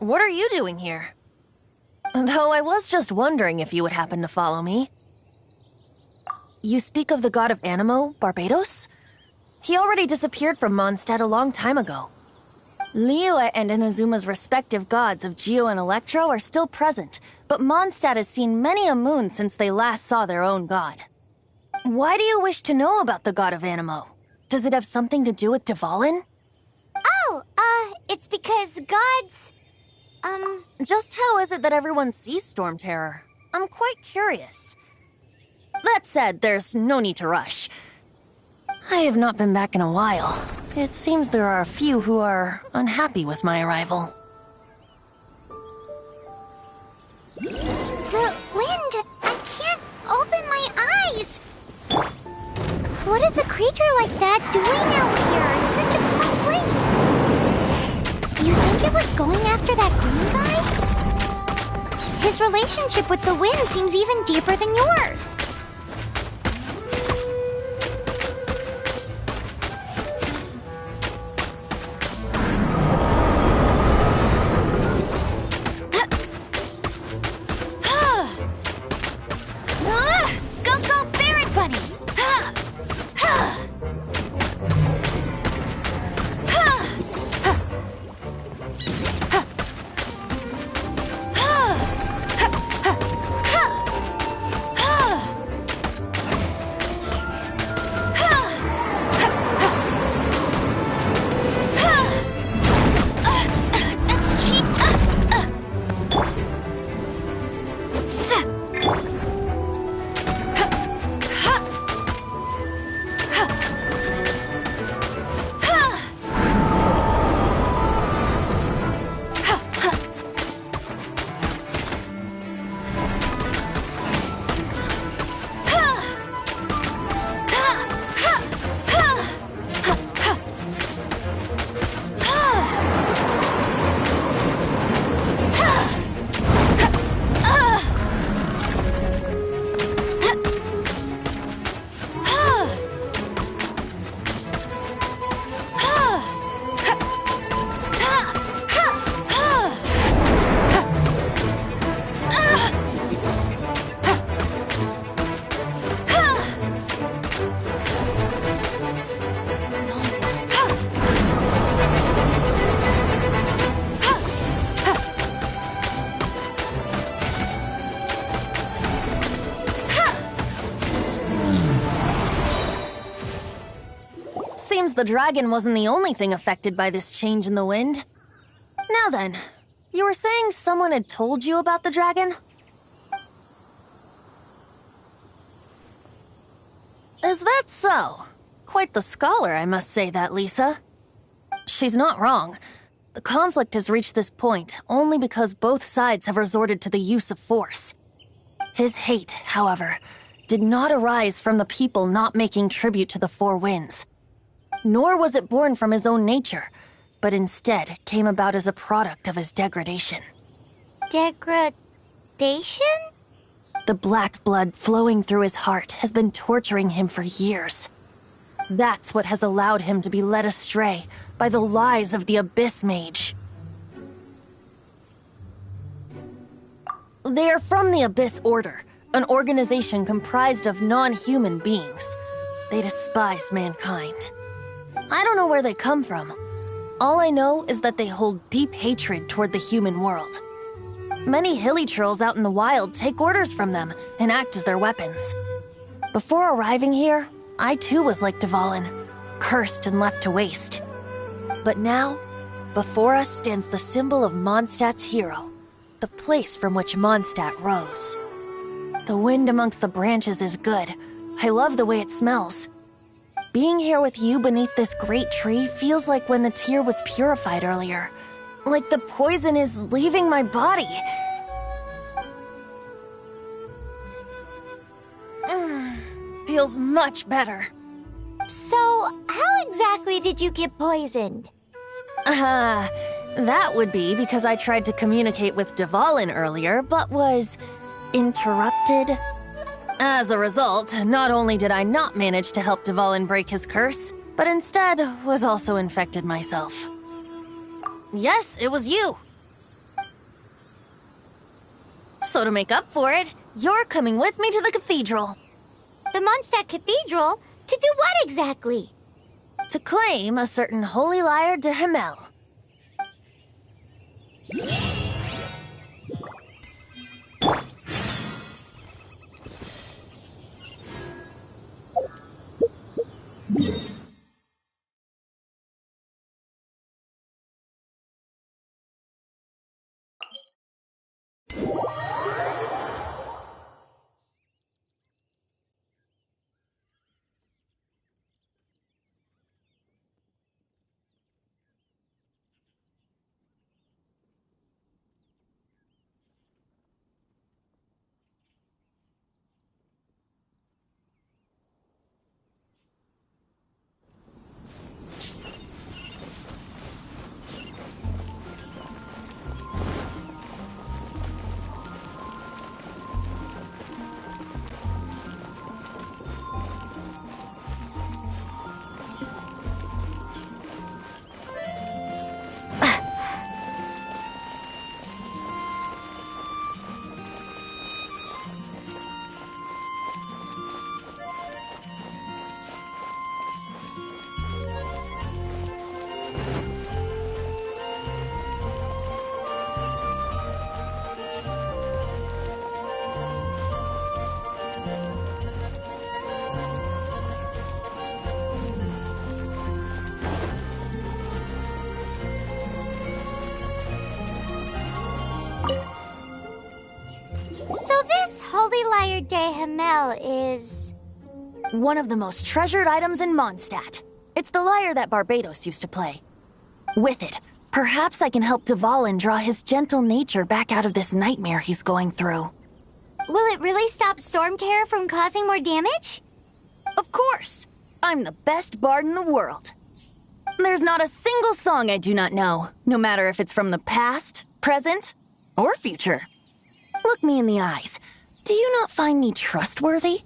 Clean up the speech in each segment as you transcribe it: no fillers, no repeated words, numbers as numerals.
What are you doing here? Though I was just wondering if you would happen to follow me. You speak of the god of Animo, Barbados? He already disappeared from Mondstadt a long time ago. Liyue and Inazuma's respective gods of Geo and Electro are still present, but Mondstadt has seen many a moon since they last saw their own god. Why do you wish to know about the god of Animo? Does it have something to do with Dvalin? Oh, it's because gods... Just how is it that everyone sees Storm Terror? I'm quite curious. That said, there's no need to rush. I have not been back in a while. It seems there are a few who are unhappy with my arrival. The wind! I can't open my eyes! What is a creature like that doing out here in such a cold place? You think it was going after that green guy? His relationship with the wind seems even deeper than yours. The dragon wasn't the only thing affected by this change in the wind. Now then, you were saying someone had told you about the dragon? Is that so? Quite the scholar, I must say that, Lisa. She's not wrong. The conflict has reached this point only because both sides have resorted to the use of force. His hate, however, did not arise from the people not making tribute to the Four Winds. Nor was it born from his own nature, but instead came about as a product of his degradation. Degradation? The black blood flowing through his heart has been torturing him for years. That's what has allowed him to be led astray by the lies of the Abyss Mage. They are from the Abyss Order, an organization comprised of non-human beings. They despise mankind. I don't know where they come from. All I know is that they hold deep hatred toward the human world. Many hilly trolls out in the wild take orders from them and act as their weapons. Before arriving here, I too was like Dvalin, cursed and left to waste. But now, before us stands the symbol of Mondstadt's hero, the place from which Mondstadt rose. The wind amongst the branches is good. I love the way it smells. Being here with you beneath this great tree feels like when the tear was purified earlier. Like the poison is leaving my body. Feels much better. So, how exactly did you get poisoned? That would be because I tried to communicate with Dvalin earlier, but was interrupted. As a result, not only did I not manage to help Dvalin break his curse, but instead was also infected myself. Yes, it was you. So to make up for it, you're coming with me to the cathedral. The Mondstadt Cathedral? To do what exactly? To claim a certain holy lyre de Himmel. So this holy lyre de Himmel is... one of the most treasured items in Mondstadt. It's the lyre that Barbados used to play. With it, perhaps I can help Dvalin draw his gentle nature back out of this nightmare he's going through. Will it really stop Storm Terror from causing more damage? Of course! I'm the best bard in the world. There's not a single song I do not know, no matter if it's from the past, present, or future. Look me in the eyes. Do you not find me trustworthy?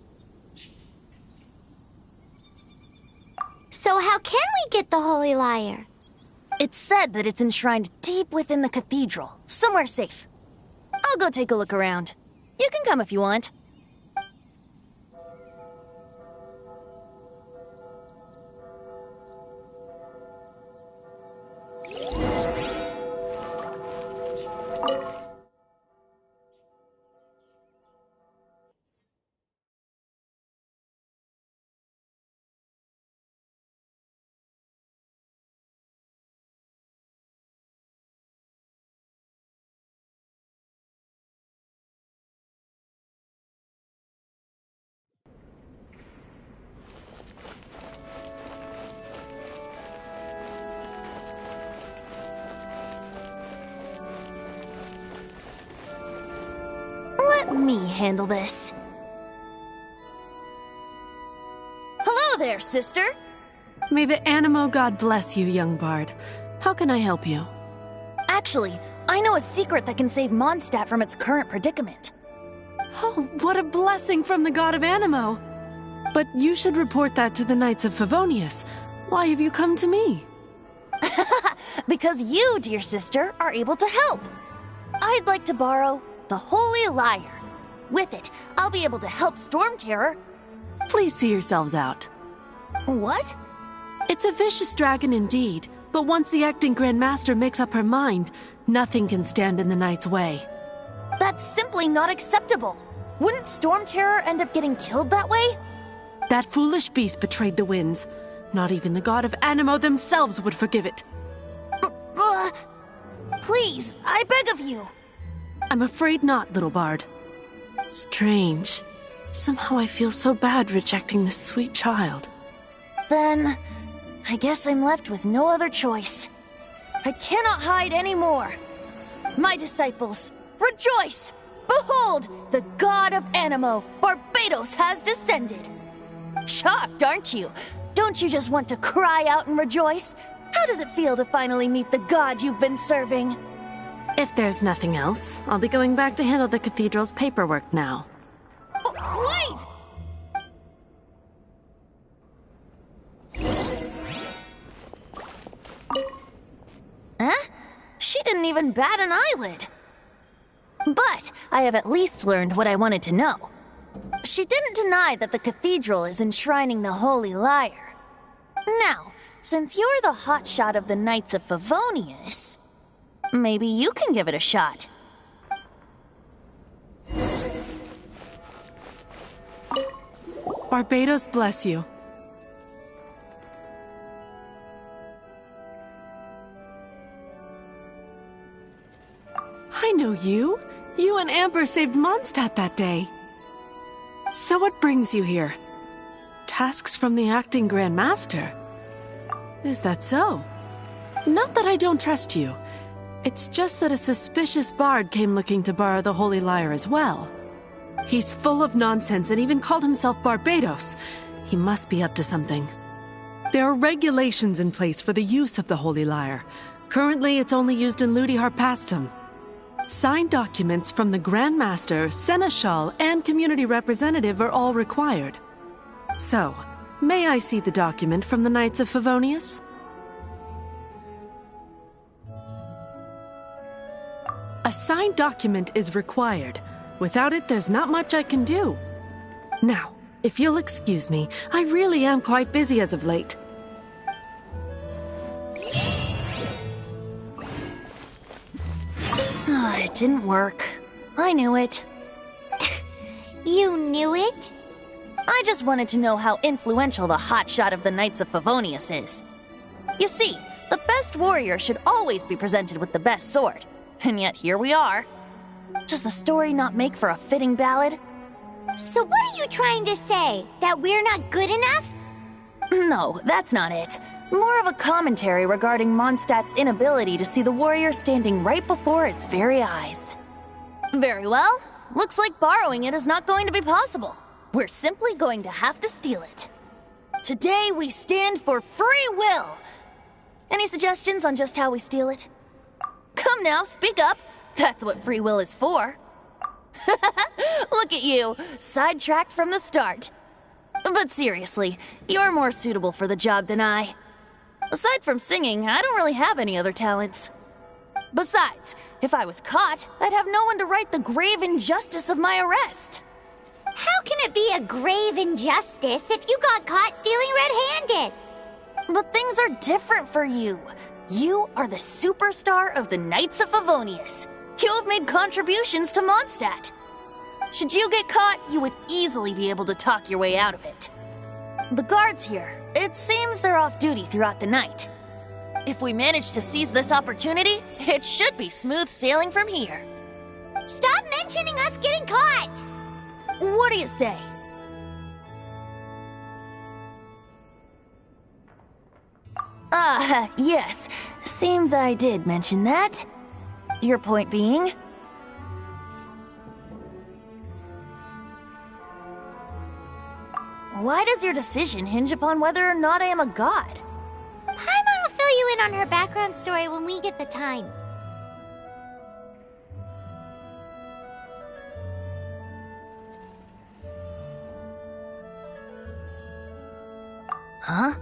So how can we get the holy lyre? It's said that it's enshrined deep within the cathedral, somewhere safe. I'll go take a look around. You can come if you want. Let me handle this. Hello there, sister! May the Animo God bless you, young bard. How can I help you? Actually, I know a secret that can save Mondstadt from its current predicament. Oh, what a blessing from the God of Animo! But you should report that to the Knights of Favonius. Why have you come to me? Because you, dear sister, are able to help. I'd like to borrow the Holy Lyre. With it, I'll be able to help Storm Terror. Please see yourselves out. What? It's a vicious dragon indeed, but once the acting Grand Master makes up her mind, nothing can stand in the Knight's way. That's simply not acceptable. Wouldn't Storm Terror end up getting killed that way? That foolish beast betrayed the winds. Not even the God of Animo themselves would forgive it. Please, I beg of you. I'm afraid not, little bard. Strange. Somehow I feel so bad rejecting this sweet child. Then, I guess I'm left with no other choice. I cannot hide anymore. My disciples, rejoice! Behold, the God of Animo, Barbados, has descended. Shocked, aren't you? Don't you just want to cry out and rejoice? How does it feel to finally meet the God you've been serving? If there's nothing else, I'll be going back to handle the cathedral's paperwork now. Wait! Huh? She didn't even bat an eyelid. But I have at least learned what I wanted to know. She didn't deny that the cathedral is enshrining the Holy Lyre. Now, since you're the hotshot of the Knights of Favonius, maybe you can give it a shot. Barbados bless you. I know you. You and Amber saved Mondstadt that day. So what brings you here? Tasks from the acting Grand Master? Is that so? Not that I don't trust you. It's just that a suspicious bard came looking to borrow the Holy Lyre as well. He's full of nonsense and even called himself Barbados. He must be up to something. There are regulations in place for the use of the Holy Lyre. Currently, it's only used in Ludi Harpastum. Signed documents from the Grand Master, Seneschal, and Community Representative are all required. So, may I see the document from the Knights of Favonius? A signed document is required. Without it, there's not much I can do. Now, if you'll excuse me, I really am quite busy as of late. It didn't work. I knew it. You knew it? I just wanted to know how influential the hotshot of the Knights of Favonius is. You see, the best warrior should always be presented with the best sword. And yet here we are. Does the story not make for a fitting ballad? So what are you trying to say? That we're not good enough? No, that's not it. More of a commentary regarding Mondstadt's inability to see the warrior standing right before its very eyes. Very well. Looks like borrowing it is not going to be possible. We're simply going to have to steal it. Today we stand for free will. Any suggestions on just how we steal it? Come now, speak up. That's what free will is for. Look at you, sidetracked from the start. But seriously, you're more suitable for the job than I. Aside from singing, I don't really have any other talents. Besides, if I was caught, I'd have no one to right the grave injustice of my arrest. How can it be a grave injustice if you got caught stealing red-handed? But things are different for you. You are the superstar of the Knights of Favonius. You have made contributions to Mondstadt. Should you get caught, you would easily be able to talk your way out of it. The guards here, it seems they're off duty throughout the night. If we manage to seize this opportunity, it should be smooth sailing from here. Stop mentioning us getting caught! What do you say? Yes. Seems I did mention that. Your point being? Why does your decision hinge upon whether or not I am a god? Paimon will fill you in on her background story when we get the time. Huh?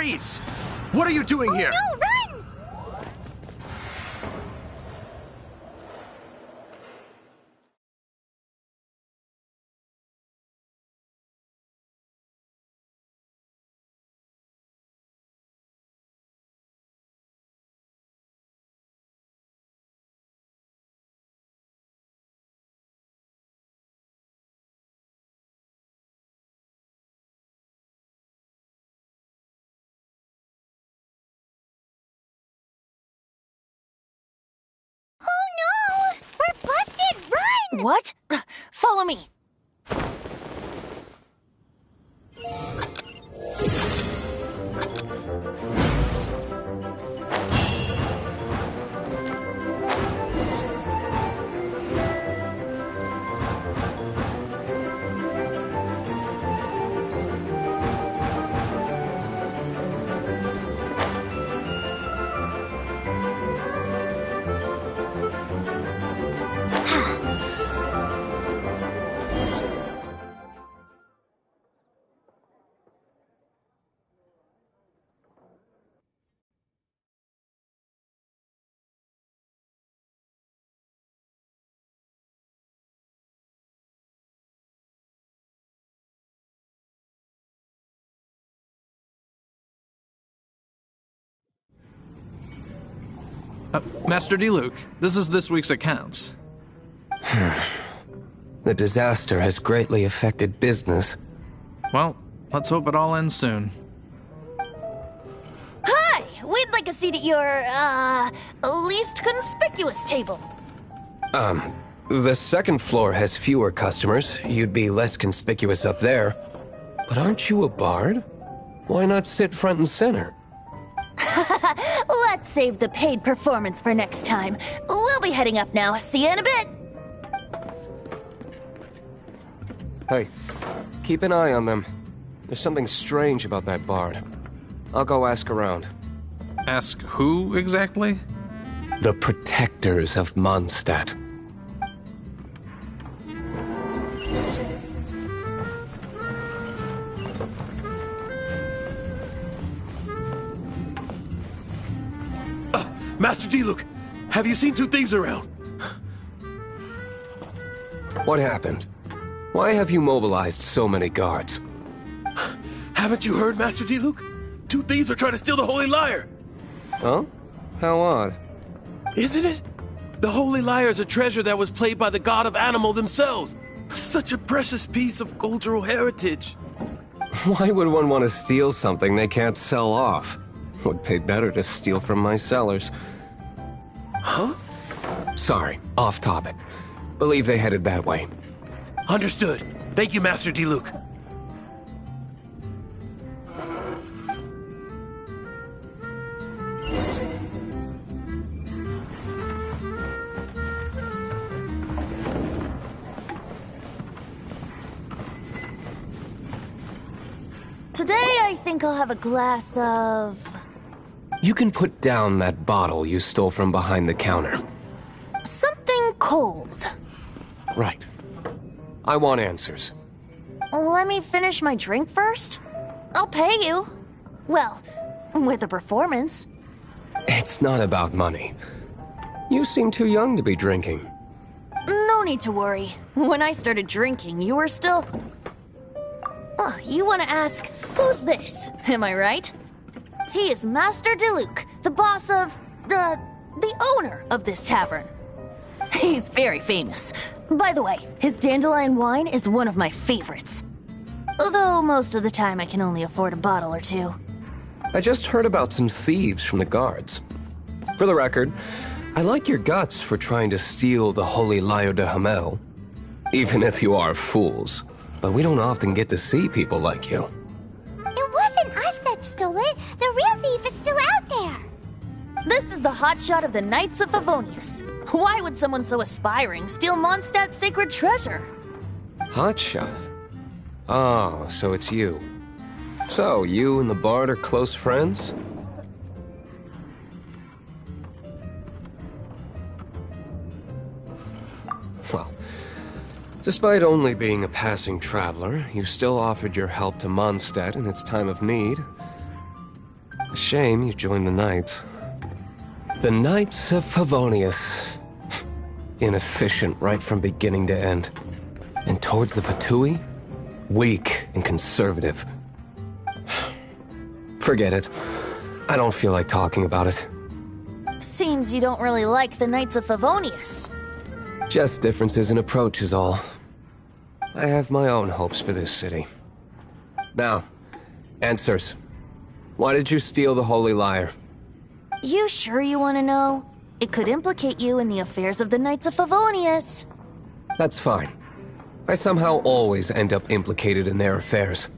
Freeze! What are you doing here? No, run! Oh no! We're busted! Run! What? Follow me. Master D-Luke, this is this week's accounts. The disaster has greatly affected business. Well, let's hope it all ends soon. Hi! We'd like a seat at your, least conspicuous table. The second floor has fewer customers. You'd be less conspicuous up there. But aren't you a bard? Why not sit front and center? Let's save the paid performance for next time. We'll be heading up now. See you in a bit. Hey, keep an eye on them. There's something strange about that bard. I'll go ask around. Ask who exactly? The protectors of Mondstadt. Master D-Luke, have you seen two thieves around? What happened? Why have you mobilized so many guards? Haven't you heard, Master D-Luke? Two thieves are trying to steal the Holy Lyre! Huh? How odd. Isn't it? The Holy Lyre is a treasure that was played by the god of animal themselves. Such a precious piece of cultural heritage. Why would one want to steal something they can't sell off? Would pay better to steal from my sellers. Huh? Sorry, off topic. Believe they headed that way. Understood. Thank you, Master D-Luke. Today, I think I'll have a glass of... You can put down that bottle you stole from behind the counter. something cold. Right. I want answers. Let me finish my drink first. I'll pay you. Well, with a performance. It's not about money. You seem too young to be drinking. No need to worry. When I started drinking, you were still... Oh, you want to ask, who's this? Am I right? He is Master DeLuke, the boss of... the owner of this tavern. He's very famous. By the way, his dandelion wine is one of my favorites. Although most of the time I can only afford a bottle or two. I just heard about some thieves from the guards. For the record, I like your guts for trying to steal the Holy Lyre de Hamel. Even if you are fools. But we don't often get to see people like you. It wasn't us that stole it. The real thief is still out there. This is the hotshot of the Knights of Favonius. Why would someone so aspiring steal Mondstadt's sacred treasure? Hotshot? Oh, so it's you. So, you and the Bard are close friends? Well, despite only being a passing traveler, you still offered your help to Mondstadt in its time of need. A shame you joined the Knights. The Knights of Favonius. Inefficient right from beginning to end. And towards the Fatui, weak and conservative. Forget it. I don't feel like talking about it. Seems you don't really like the Knights of Favonius. Just differences in approach is all. I have my own hopes for this city. Now, answers. Why did you steal the Holy Lyre? You sure you want to know? It could implicate you in the affairs of the Knights of Favonius. That's fine. I somehow always end up implicated in their affairs.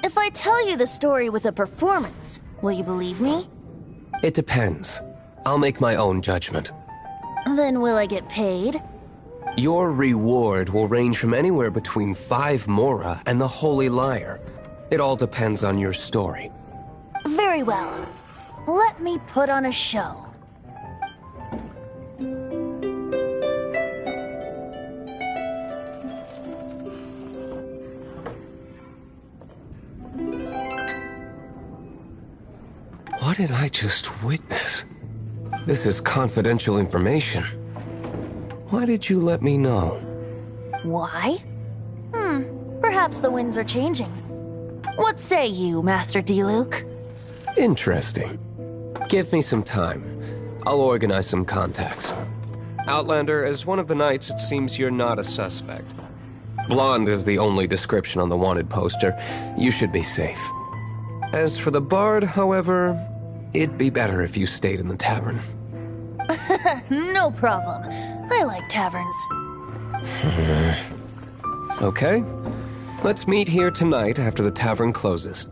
If I tell you the story with a performance, will you believe me? It depends. I'll make my own judgment. Then will I get paid? Your reward will range from anywhere between 5 Mora and the Holy Lyre. It all depends on your story. Very well. Let me put on a show. What did I just witness? This is confidential information. Why did you let me know? Why? Perhaps the winds are changing. What say you, Master D-Luke? Interesting. Give me some time. I'll organize some contacts. Outlander, as one of the Knights, it seems you're not a suspect. Blonde is the only description on the wanted poster. You should be safe. As for the Bard, however, it'd be better if you stayed in the tavern. No problem. I like taverns. Okay. Let's meet here tonight after the tavern closes.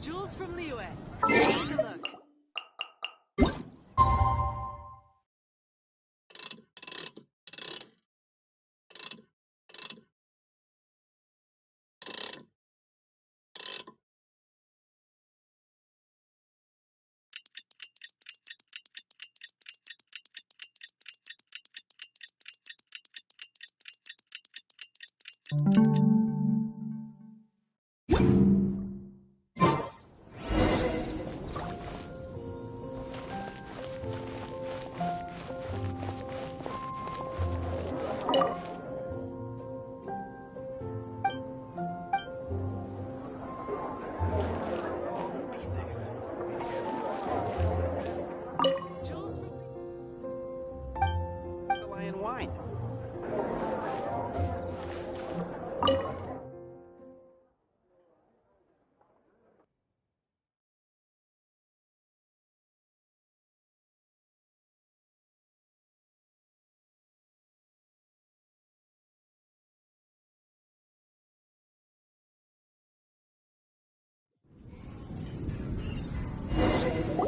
Jules from Liyue. Take a look.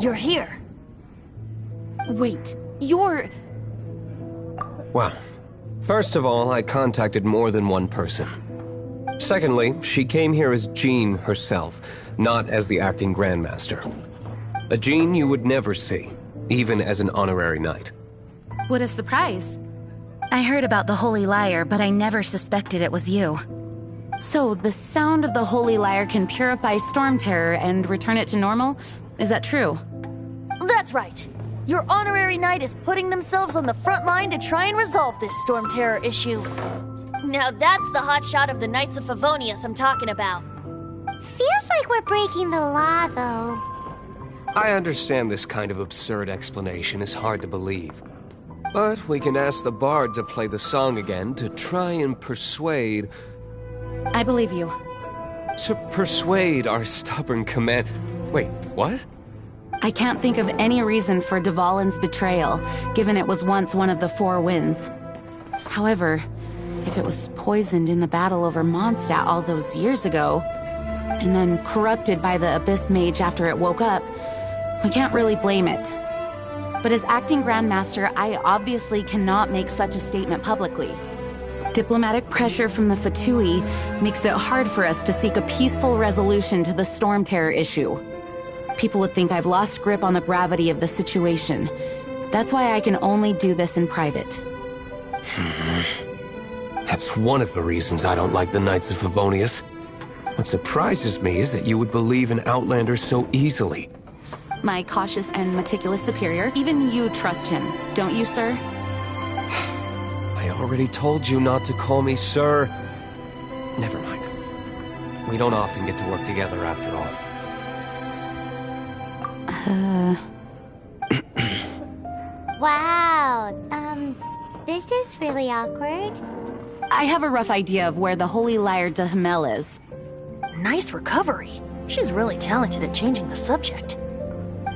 You're here. Wait, you're... Well, first of all, I contacted more than one person. Secondly, she came here as Jean herself, not as the acting Grandmaster. A Jean you would never see, even as an honorary knight. What a surprise. I heard about the Holy Lyre, but I never suspected it was you. So, the sound of the Holy Lyre can purify Storm Terror and return it to normal? Is that true? That's right. Your honorary knight is putting themselves on the front line to try and resolve this Storm Terror issue. Now that's the hotshot of the Knights of Favonius I'm talking about. Feels like we're breaking the law, though. I understand this kind of absurd explanation is hard to believe. But we can ask the bard to play the song again to try and persuade... I believe you. To persuade our stubborn command... Wait, what? I can't think of any reason for Dvalin's betrayal, given it was once one of the Four Winds. However, if it was poisoned in the battle over Mondstadt all those years ago, and then corrupted by the Abyss Mage after it woke up, we can't really blame it. But as acting Grandmaster, I obviously cannot make such a statement publicly. Diplomatic pressure from the Fatui makes it hard for us to seek a peaceful resolution to the Storm Terror issue. People would think I've lost grip on the gravity of the situation. That's why I can only do this in private. That's one of the reasons I don't like the Knights of Favonius. What surprises me is that you would believe in Outlanders so easily. My cautious and meticulous superior, even you trust him, don't you, sir? I already told you not to call me sir. Never mind. We don't often get to work together after all. Wow, this is really awkward. I have a rough idea of where the Holy Lyre de Hamel is. Nice recovery. She's really talented at changing the subject.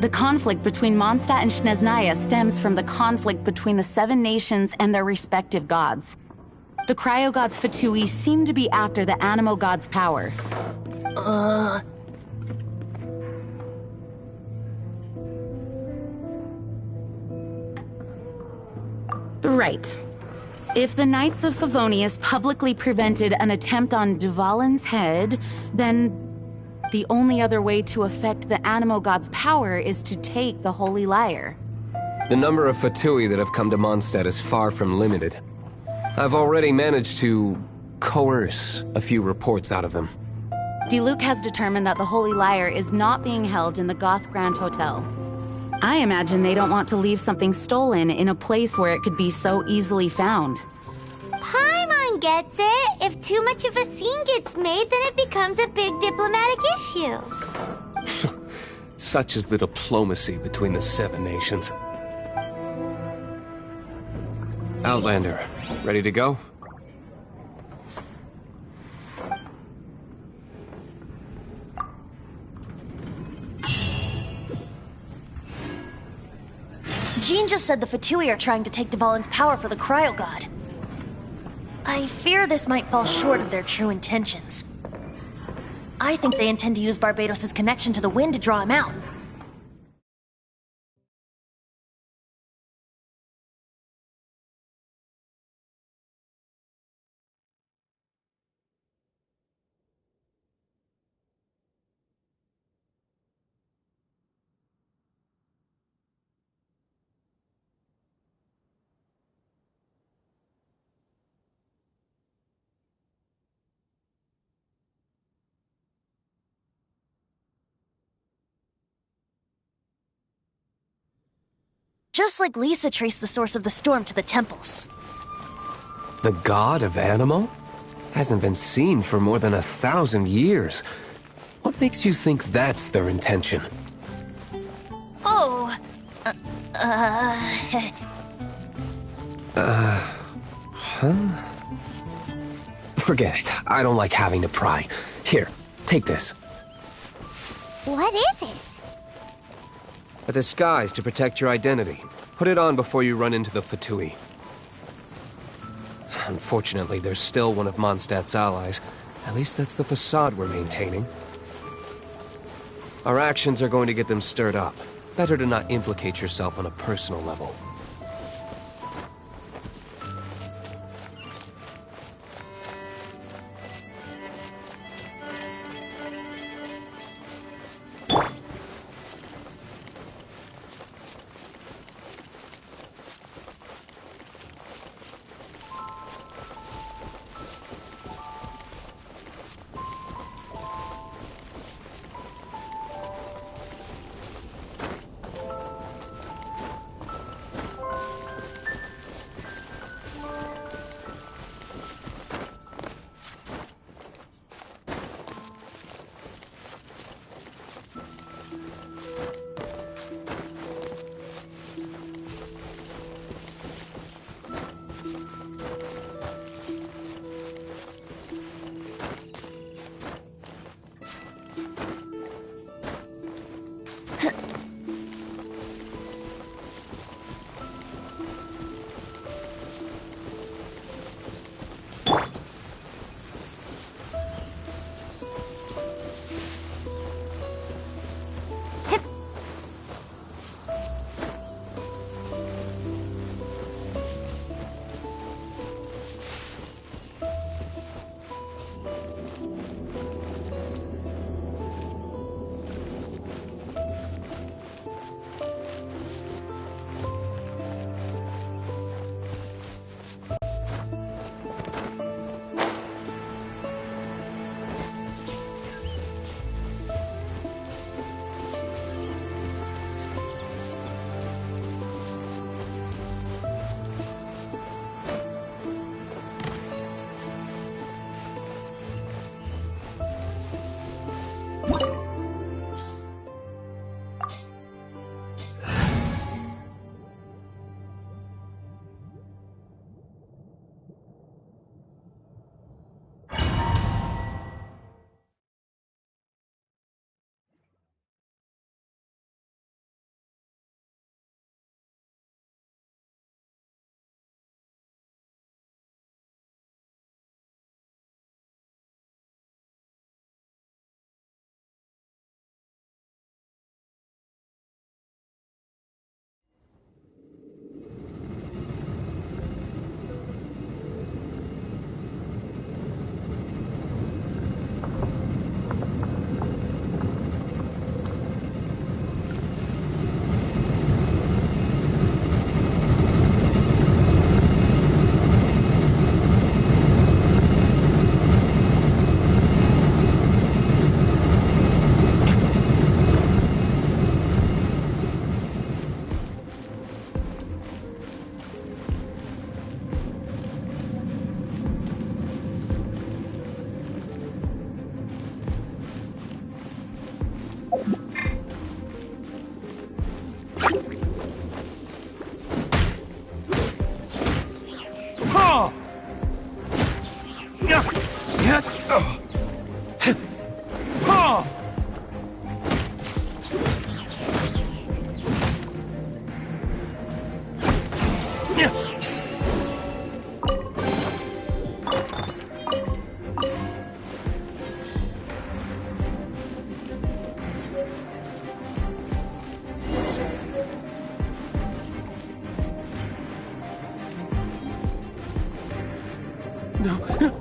The conflict between Mondstadt and Snezhnaya stems from the conflict between the Seven Nations and their respective gods. The Cryo-Gods Fatui seem to be after the Animo God's power. Right. If the Knights of Favonius publicly prevented an attempt on Dvalin's head, then the only other way to affect the Animo God's power is to take the Holy Lyre. The number of Fatui that have come to Mondstadt is far from limited. I've already managed to coerce a few reports out of them. Diluc has determined that the Holy Lyre is not being held in the Goth Grand Hotel. I imagine they don't want to leave something stolen in a place where it could be so easily found. Paimon gets it. If too much of a scene gets made, then it becomes a big diplomatic issue. Such is the diplomacy between the Seven Nations. Outlander, ready to go? Jean just said the Fatui are trying to take Dvalin's power for the Cryo God. I fear this might fall short of their true intentions. I think they intend to use Barbados' connection to the wind to draw him out. Just like Lisa traced the source of the storm to the temples. The god of Animo? Hasn't been seen for more than 1,000 years. What makes you think that's their intention? Oh, Forget it. I don't like having to pry. Here, take this. What is it? A disguise to protect your identity. Put it on before you run into the Fatui. Unfortunately, there's still one of Mondstadt's allies. At least that's the facade we're maintaining. Our actions are going to get them stirred up. Better to not implicate yourself on a personal level.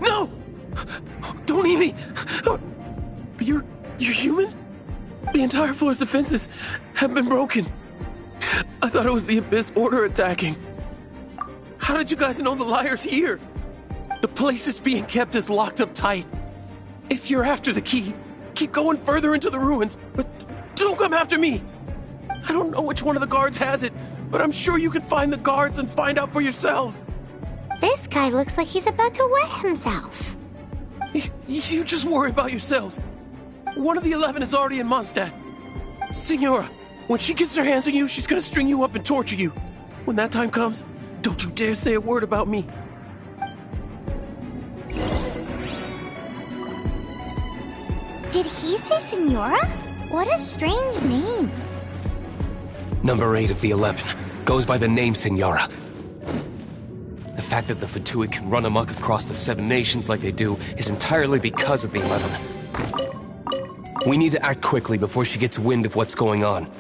No! Don't eat me! You're human? The entire floor's defenses have been broken. I thought it was the Abyss Order attacking. How did you guys know the liar's here? The place it's being kept is locked up tight. If you're after the key, keep going further into the ruins, but don't come after me. I don't know which one of the guards has it, but I'm sure you can find the guards and find out for yourselves. This guy looks like he's about to wet himself. You just worry about yourselves. One of the 11 is already in Mondstadt. Signora, when she gets her hands on you, she's gonna string you up and torture you. When that time comes, don't you dare say a word about me. Did he say Signora? What a strange name. Number 8 of the 11 goes by the name Signora. The fact that the Fatuid can run amok across the 7 nations like they do is entirely because of the 11. We need to act quickly before she gets wind of what's going on.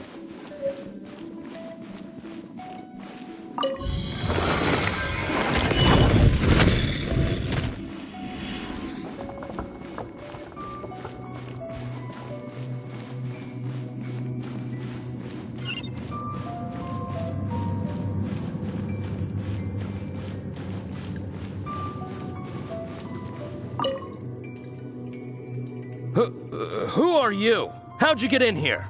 are you? How'd you get in here?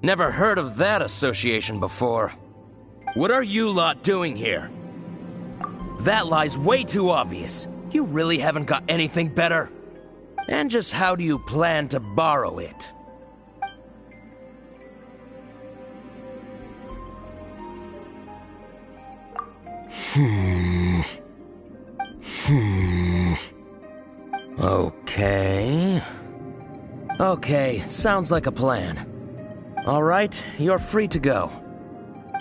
Never heard of that association before. What are you lot doing here? That lie's way too obvious. You really haven't got anything better? And just how do you plan to borrow it? Okay, sounds like a plan. Alright, you're free to go.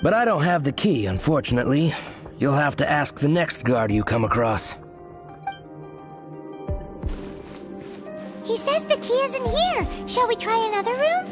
But I don't have the key, unfortunately. You'll have to ask the next guard you come across. He says the key isn't here. Shall we try another room?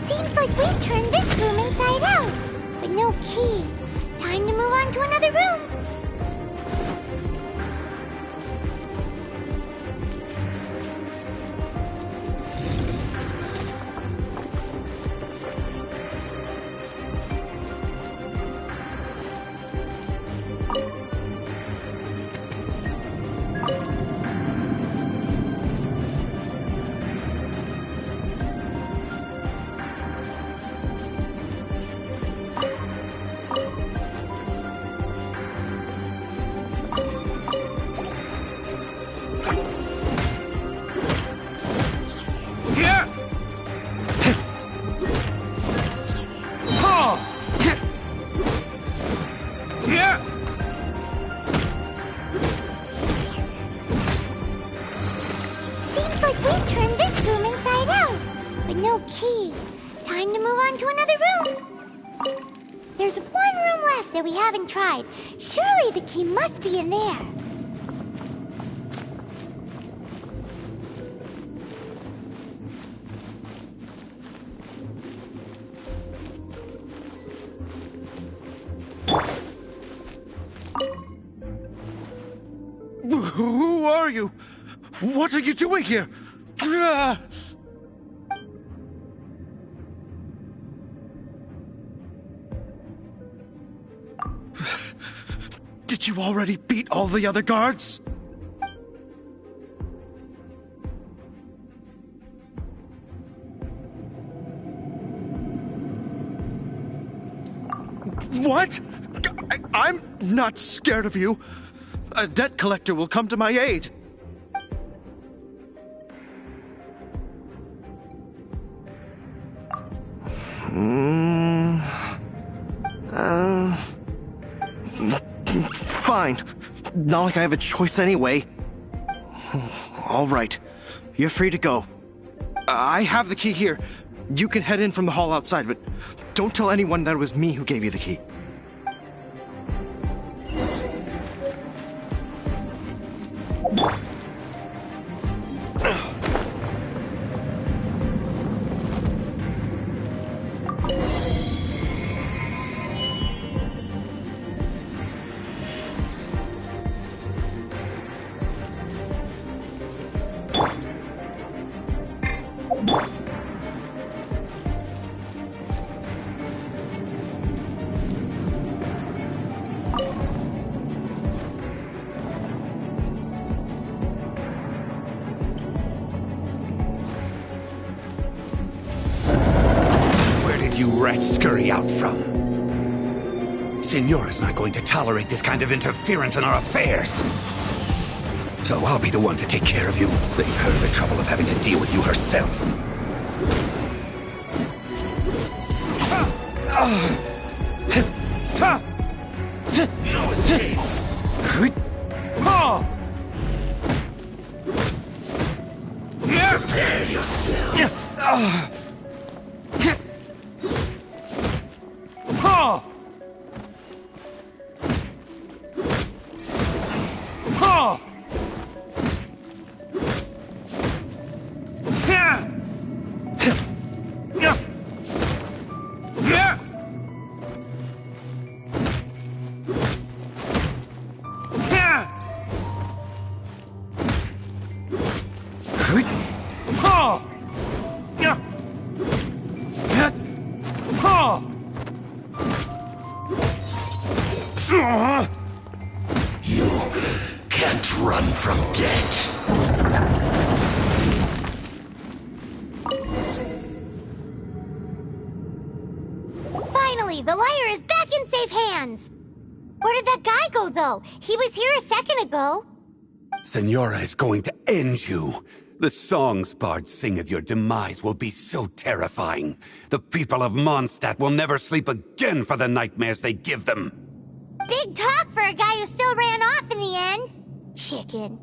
Seems like we've turned this room inside out, but no key. Time to move on to another room. Seems like we've turned this room inside out, but no key. Time to move on to another room. There's one room left that we haven't tried. Surely the key must be in there. Who are you? What are you doing here? Did you already beat all the other guards? What? I'm not scared of you. A debt collector will come to my aid. Fine. Not like I have a choice anyway. All right. You're free to go. I have the key here. You can head in from the hall outside, but don't tell anyone that it was me who gave you the key. You rats scurry out from? Signora's not going to tolerate this kind of interference in our affairs. So I'll be the one to take care of you. Save her the trouble of having to deal with you herself. No escape. Prepare yourself. You can't run from death. Finally, the liar is back in safe hands. Where did that guy go, though? He was here a second ago. Senora is going to end you. The songs bards sing of your demise will be so terrifying. The people of Mondstadt will never sleep again for the nightmares they give them. Big talk for a guy who still ran off in the end. Chicken.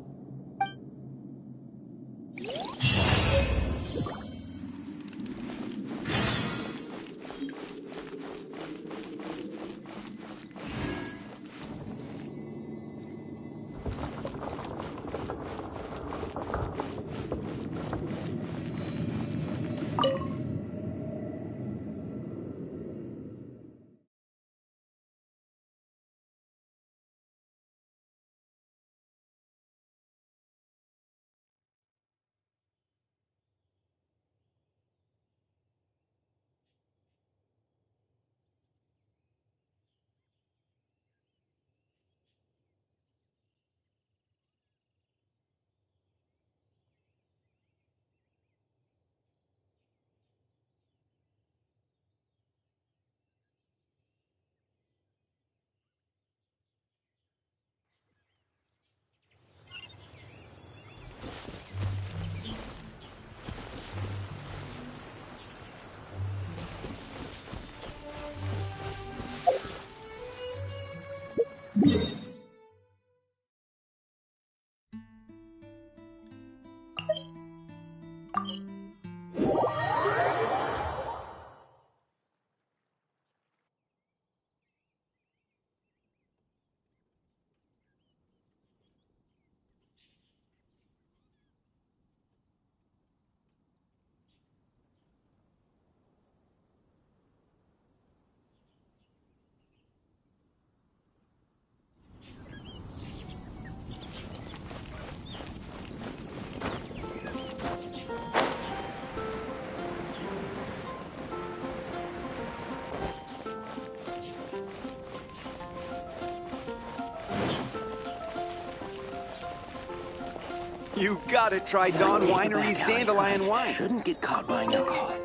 You gotta try Dawn Winery's Dandelion Wine. Shouldn't get caught buying alcohol.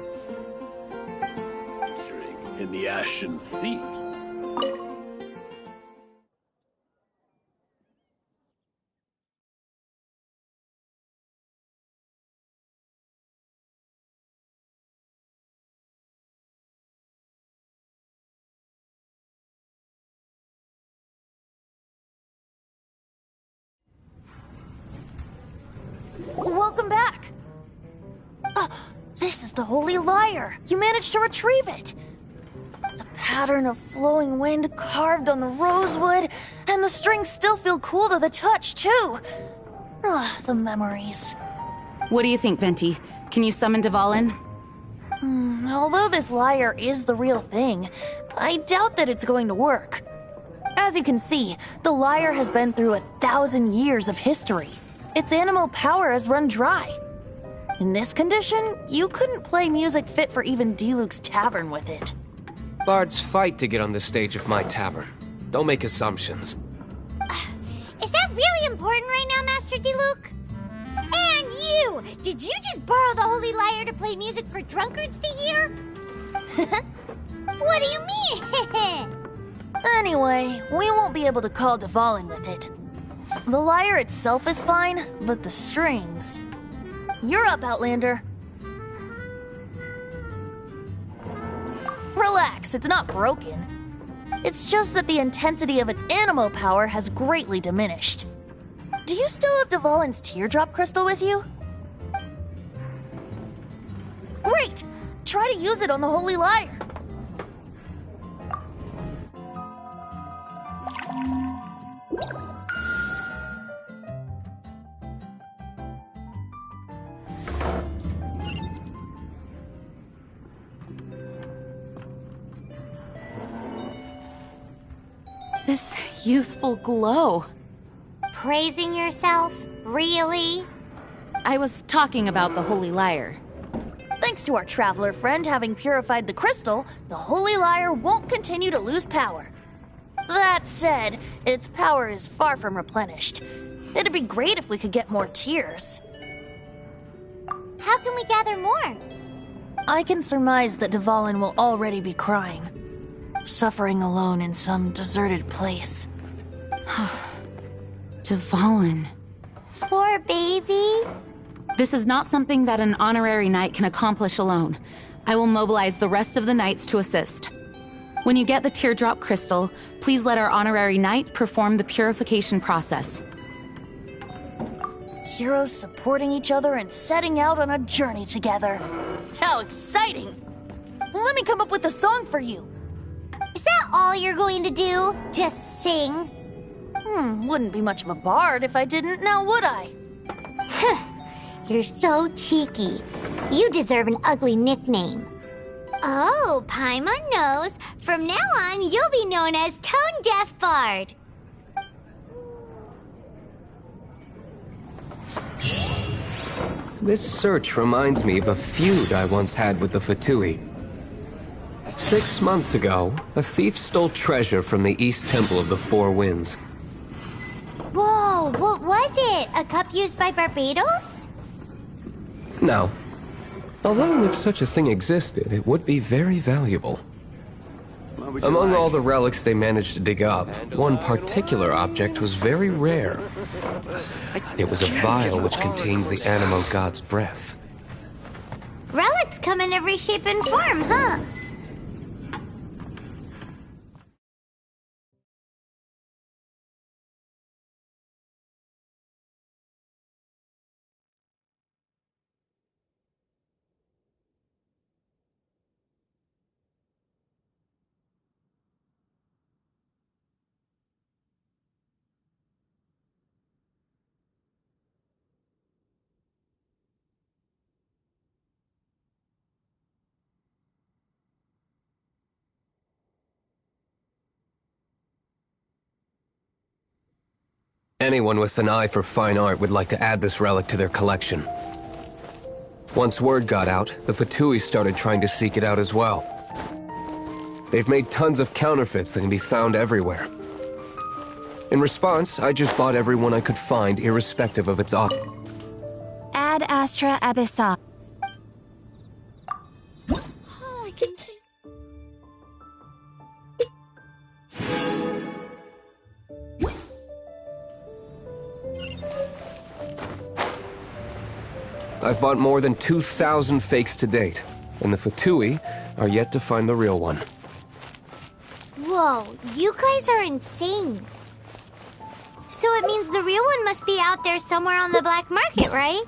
In the Ashen Sea. Welcome back! This is the Holy Lyre! You managed to retrieve it! The pattern of flowing wind carved on the rosewood, and the strings still feel cool to the touch, too! The memories. What do you think, Venti? Can you summon Dvalin? Although this lyre is the real thing, I doubt that it's going to work. As you can see, the lyre has been through 1,000 years of history. Its animal power has run dry. In this condition, you couldn't play music fit for even Diluc's tavern with it. Bards fight to get on the stage of my tavern. Don't make assumptions. Is that really important right now, Master Diluc? And you! Did you just borrow the Holy Lyre to play music for drunkards to hear? What do you mean? Anyway, we won't be able to call Dvalin with it. The lyre itself is fine, but the strings... You're up, Outlander. Relax, it's not broken. It's just that the intensity of its animal power has greatly diminished. Do you still have Dvalin's teardrop crystal with you? Great! Try to use it on the Holy Lyre. This youthful glow. Praising yourself? Really? I was talking about the Holy Lyre. Thanks to our traveler friend having purified the crystal, the Holy Lyre won't continue to lose power. That said, its power is far from replenished. It'd be great if we could get more tears. How can we gather more? I can surmise that Dvalin will already be crying, suffering alone in some deserted place. Dvalin. Poor baby. This is not something that an honorary knight can accomplish alone. I will mobilize the rest of the knights to assist. When you get the teardrop crystal, please let our honorary knight perform the purification process. Heroes supporting each other and setting out on a journey together. How exciting! Let me come up with a song for you. Is that all you're going to do? Just sing? Wouldn't be much of a bard if I didn't, now would I? You're so cheeky. You deserve an ugly nickname. Oh, Paimon knows. From now on, you'll be known as Tone Deaf Bard. This search reminds me of a feud I once had with the Fatui. 6 months ago, a thief stole treasure from the East Temple of the Four Winds. Whoa, what was it? A cup used by Barbados? No. Although if such a thing existed, it would be very valuable. Among all the relics they managed to dig up, one particular object was very rare. It was a vial which contained the Animo god's breath. Relics come in every shape and form, huh? Anyone with an eye for fine art would like to add this relic to their collection. Once word got out, the Fatui started trying to seek it out as well. They've made tons of counterfeits that can be found everywhere. In response, I just bought every one I could find, irrespective of its object. Ad Astra Abyssa. I've bought more than 2,000 fakes to date, and the Fatui are yet to find the real one. Whoa, you guys are insane. So it means the real one must be out there somewhere on the black market, right?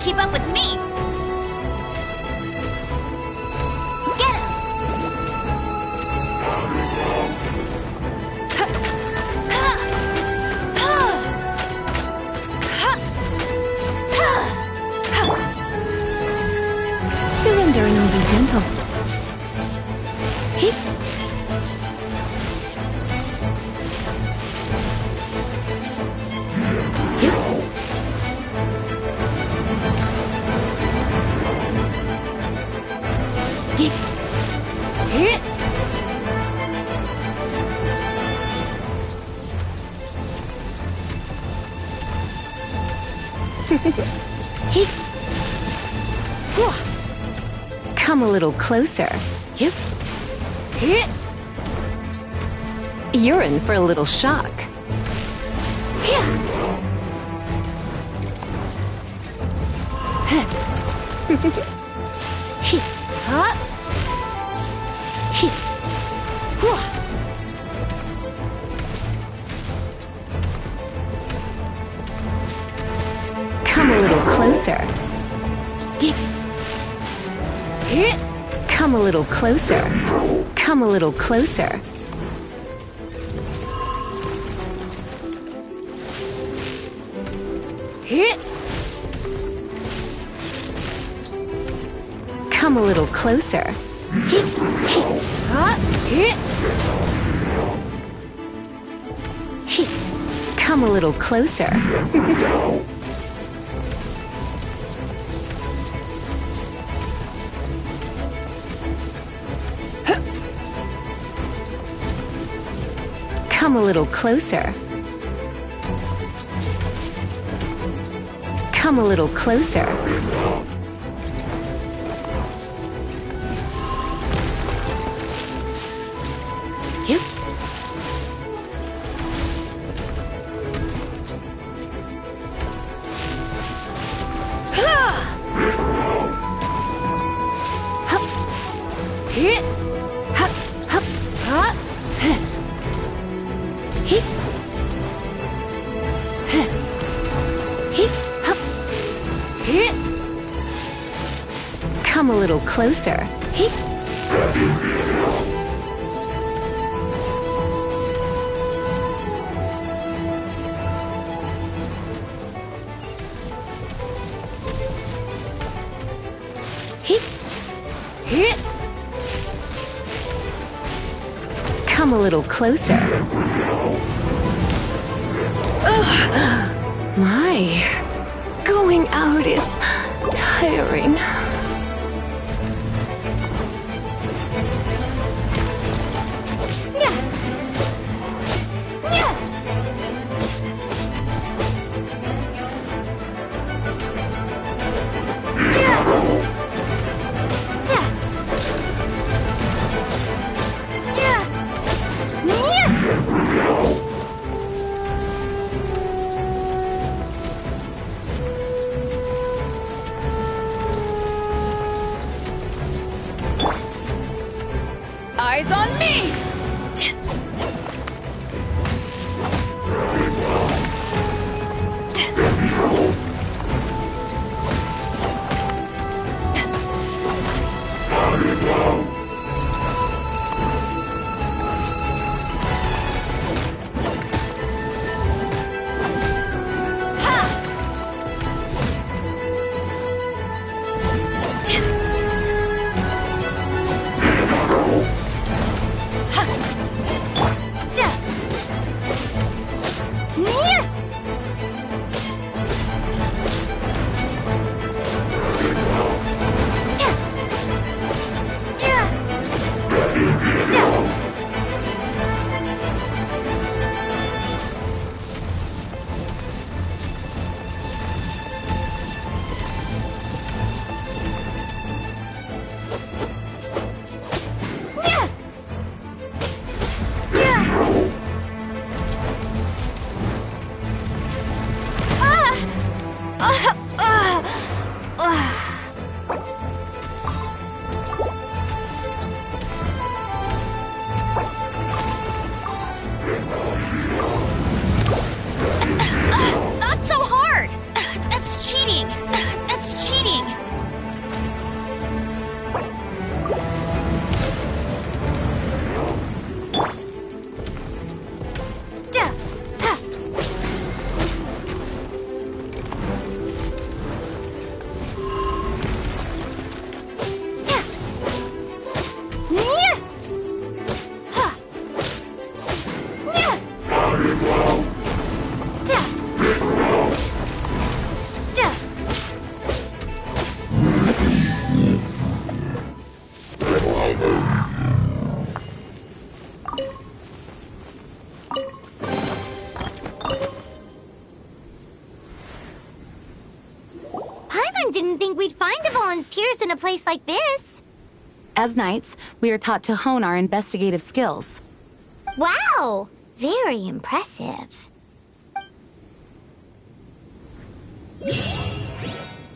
keep up with me! Get him! Surrender and be gentle. Hip. Come a little closer. You're in for a little shock. Come a little closer. Come a little closer. Come a little closer. Come a little closer. Come a little closer. Come a little closer. Come a little closer. Yep. Come a little closer. Come a little closer. My, going out is tiring. Eyes on me! Ha! didn't think we'd find Dvalin's tears in a place like this. As knights, we are taught to hone our investigative skills. Wow! Very impressive.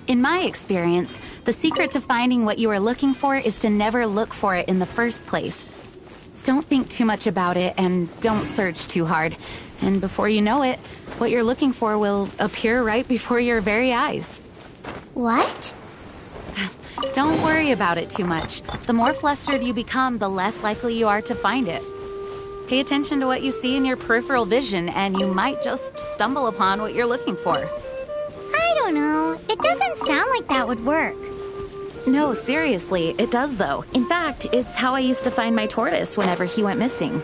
In my experience, the secret to finding what you are looking for is to never look for it in the first place. Don't think too much about it and don't search too hard. And before you know it, what you're looking for will appear right before your very eyes. What? Don't worry about it too much. The more flustered you become, the less likely you are to find it. Pay attention to what you see in your peripheral vision, and you might just stumble upon what you're looking for. I don't know. It doesn't sound like that would work. No, seriously, it does though. In fact, it's how I used to find my tortoise whenever he went missing.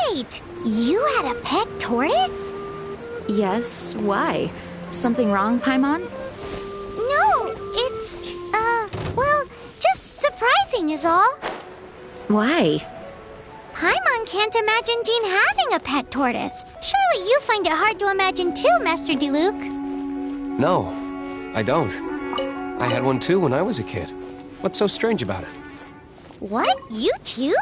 Wait! You had a pet tortoise? Yes, why? Something wrong, Paimon? No, it's, well, just surprising is all. Why? Paimon can't imagine Jean having a pet tortoise. Surely you find it hard to imagine too, Master Diluc. No, I don't. I had one too when I was a kid. What's so strange about it? What? You too?